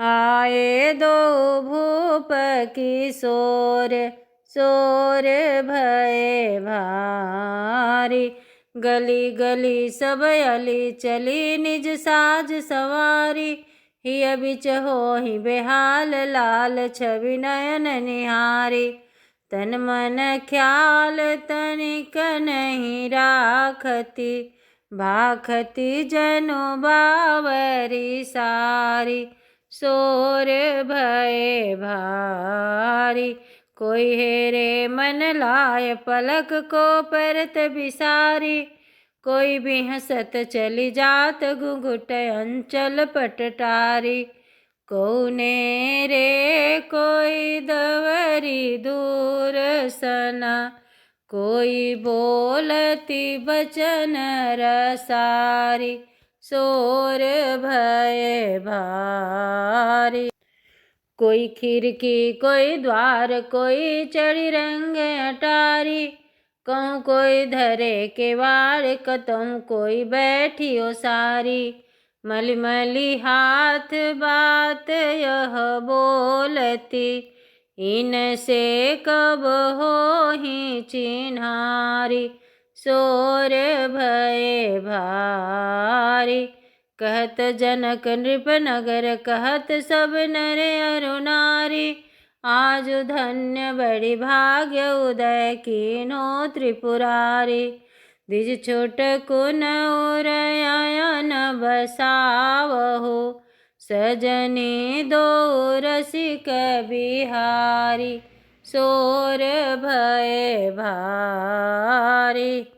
आए दो भूप किशोर, शोर भये भारी। गली गली सब अली चली, निज साज सवारी। हिय बिच होहि बेहाल, लाल छवि नयन निहारी। तन मन ख्याल तनिक नहीं राखती, भाखती जनु बावरी सारी। शोर भये भारी। कोई हेरे मन लाय, पलक को परत बिसारी। कोई भी हंसत चली जात, घुंघट अंचल पटटारी। कौने रे कोई दवरी दूर सना, कोई बोलती बचन रसारी। शोर भये भारी। कोई खिड़की कोई द्वार, कोई चढ़ी रंग अटारी। कहूँ कोई धरे केवाड़, कतहु कोई बैठी ओसारी। मलि मलि हाथ बात यह बोलती, इनसे कब होहि चिन्हारी। शोर भये भारी। कहत जनक नृप नगर, कहत सब नर अरु नारी। आज धन्य बड़ी भाग्य, उदय कीन्हो त्रिपुरारी। द्विज छोटकुन उरयन बसावहु, सजनी दो रसिक बिहारी। शोर भये भारी।